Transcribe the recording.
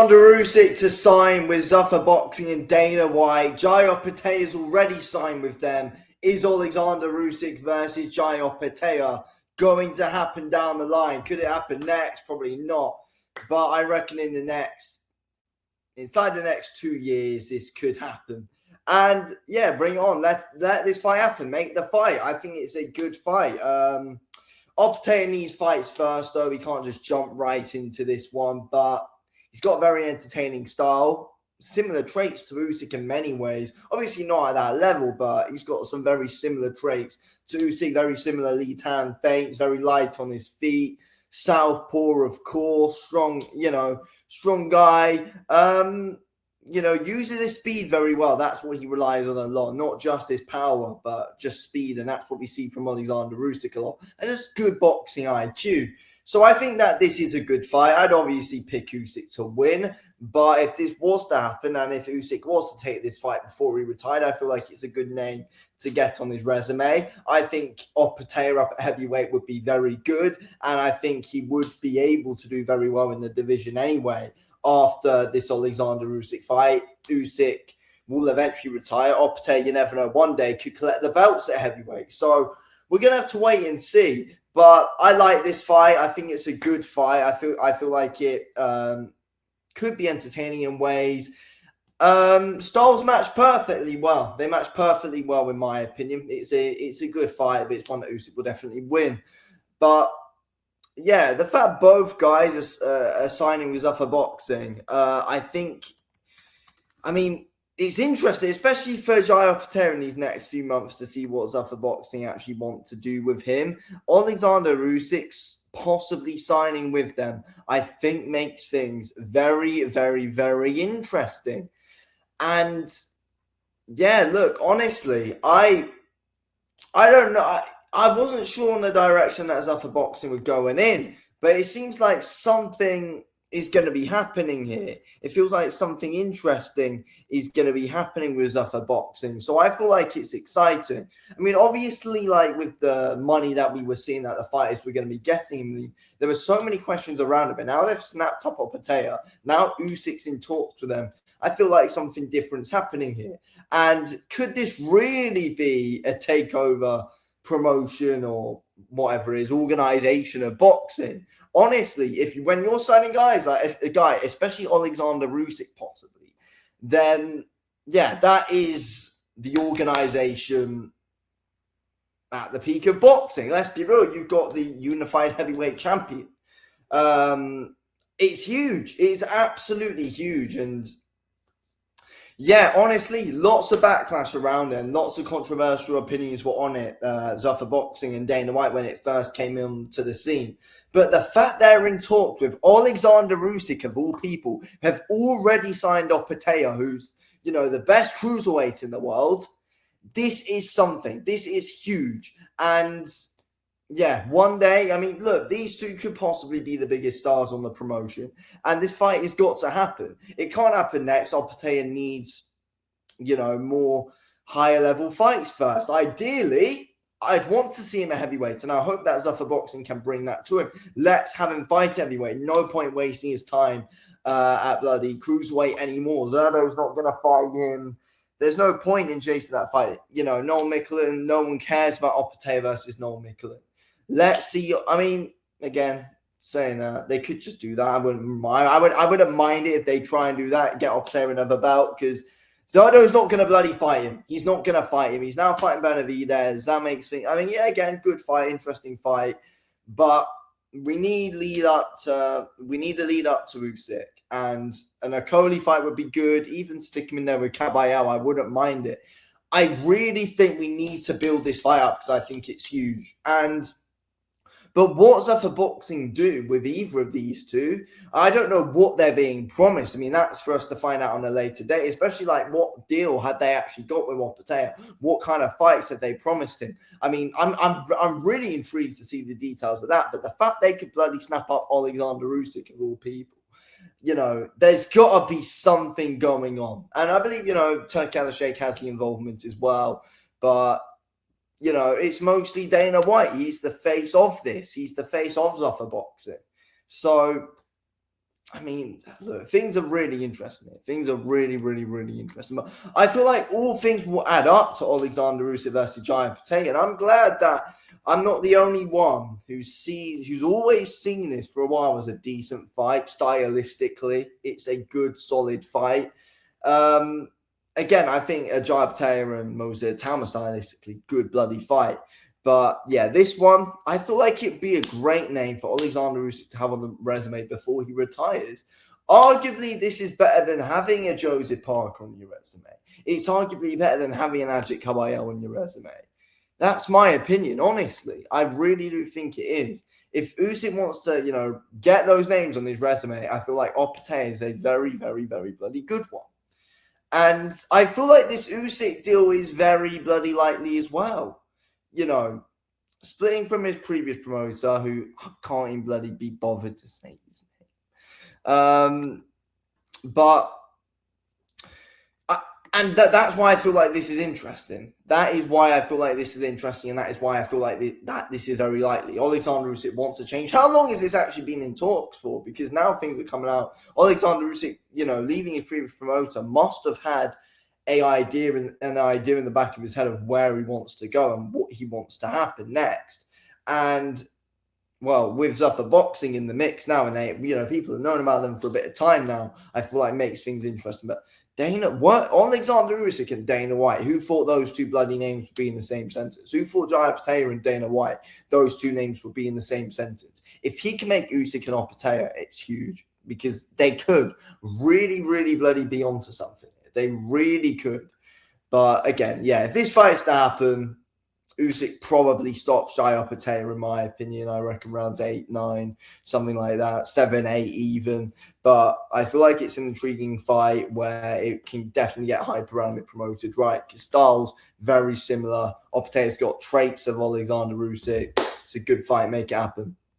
Alexander Usyk to sign with Zuffa Boxing and Dana White. Jai Opetaia has already signed with them. Is Alexander Usyk versus Jai Opetaia going to happen down the line? Could it happen next? Probably not. But I reckon inside the next 2 years, this could happen. And yeah, bring it on. Let this fight happen. Make the fight. I think it's a good fight. Opetaia needs fights first, though. He can't just jump right into this one. But he's got a very entertaining style. Similar traits to Usyk in many ways. Obviously not at that level, but he's got some very similar traits to Usyk. Very similar lead hand feints. Very light on his feet. Southpaw, of course. Strong guy. Uses his speed very well. That's what he relies on a lot. Not just his power, but just speed. And that's what we see from Alexander Usyk a lot. And just good boxing IQ. So I think that this is a good fight. I'd obviously pick Usyk to win. But if this was to happen, and if Usyk was to take this fight before he retired, I feel like it's a good name to get on his resume. I think Opetaia up at heavyweight would be very good. And I think he would be able to do very well in the division anyway. After this Alexander Usyk fight, Usyk will eventually retire. Opetaia, you never know, one day could collect the belts at heavyweight. So we're going to have to wait and see. But I like this fight. I think it's a good fight. I feel like it could be entertaining in ways. Styles match perfectly well. They match perfectly well, in my opinion. It's a good fight, but it's one that Usyk will definitely win. But yeah, the fact both guys are signing with Zuffa Boxing, it's interesting, especially for Jai Opetaia in these next few months to see what Zuffa Boxing actually want to do with him. Alexander Usyk's possibly signing with them, I think, makes things very, very, very interesting. And yeah, look, honestly, I don't know. I wasn't sure on the direction that Zuffa Boxing was going in, but it seems like something is going to be happening here. It feels like something interesting is going to be happening with Zuffa Boxing. So I feel like it's exciting. I mean, obviously, like with the money that we were seeing that the fighters were going to be getting, there were so many questions around it. But now they've snapped up Opetaia. Now Usyk's in talks with them. I feel like something different's happening here. And could this really be a takeover promotion or whatever it is, organization of boxing? Honestly, when you're signing guys like a guy, especially Alexander Usyk possibly, then yeah, that is the organization at the peak of boxing. Let's be real, you've got the unified heavyweight champion. It's huge. It's absolutely huge. And yeah, honestly, lots of backlash around it and lots of controversial opinions were on it, Zuffa Boxing and Dana White, when it first came into the scene. But the fact they're in talks with Alexander Usyk, of all people, have already signed Opetaia, who's, the best cruiserweight in the world, this is something. This is huge. And yeah, one day, look, these two could possibly be the biggest stars on the promotion. And this fight has got to happen. It can't happen next. Opetaia needs, more higher level fights first. Ideally, I'd want to see him at heavyweight. And I hope that Zuffa Boxing can bring that to him. Let's have him fight heavyweight. No point wasting his time at bloody cruiserweight anymore. Zerdo's not going to fight him. There's no point in chasing that fight. Noel Micklin, no one cares about Opetaia versus Noel Micklin. Let's see. Again, saying that they could just do that. I wouldn't mind. I wouldn't mind it if they try and do that, get Opetaia another belt, because Zardo's not going to bloody fight him. He's not going to fight him. He's now fighting Benavidez. That makes things. Again, good fight, interesting fight, but we need a lead up to Usyk, and an Okoli fight would be good. Even stick him in there with Caballero, I wouldn't mind it. I really think we need to build this fight up because I think it's huge. But what does Zuffa Boxing do with either of these two? I don't know what they're being promised. That's for us to find out on a later date, especially like what deal had they actually got with Opetaia? What kind of fights have they promised him? I'm really intrigued to see the details of that. But the fact they could bloody snap up Alexander Usyk of all people, there's got to be something going on. And I believe, Turki Al-Sheikh has the involvement as well. But it's mostly Dana White. He's the face of this. He's the face of Zuffa Boxing. So, I mean, look, things are really interesting here. Things are really, really, really interesting. But I feel like all things will add up to Alexander Usyk versus Jai Patel, and I'm glad that I'm not the only one who's always seen this for a while as a decent fight. Stylistically, it's a good, solid fight. Um, Again, I think Jai Patel and Moses Tam are stylistically good, bloody fight. But yeah, this one, I feel like it'd be a great name for Alexander Usyk to have on the resume before he retires. Arguably, this is better than having a Joseph Parker on your resume. It's arguably better than having an Ajit Kabayel on your resume. That's my opinion, honestly. I really do think it is. If Usyk wants to, get those names on his resume, I feel like Opetaia is a very, very, very bloody good one. And I feel like this Usyk deal is very bloody likely as well. You know, splitting from his previous promoter, who I can't even bloody be bothered to say his name. But that's why I feel like this is interesting. That is why I feel like this is interesting, and that is why I feel like this is very likely. Alexander Usyk wants to change. How long has this actually been in talks for? Because now things are coming out. Alexander Usyk, leaving his previous promoter, must have had an idea in the back of his head of where he wants to go and what he wants to happen next. And well, with Zuffa Boxing in the mix now, and people have known about them for a bit of time now, I feel like it makes things interesting. But Alexander Usyk and Dana White, who thought those two bloody names would be in the same sentence? Who thought Jai Opetaia and Dana White, those two names would be in the same sentence? If he can make Usyk and Opetaia, it's huge, because they could really, really bloody be onto something. They really could. But again, yeah, if this fight's to happen, Usyk probably stops Jai Opetaia, in my opinion. I reckon rounds 8, 9, something like that, 7, 8 even. But I feel like it's an intriguing fight where it can definitely get hype around it promoted, right? Because styles very similar. Opetaia's got traits of Alexander Usyk. It's a good fight. Make it happen.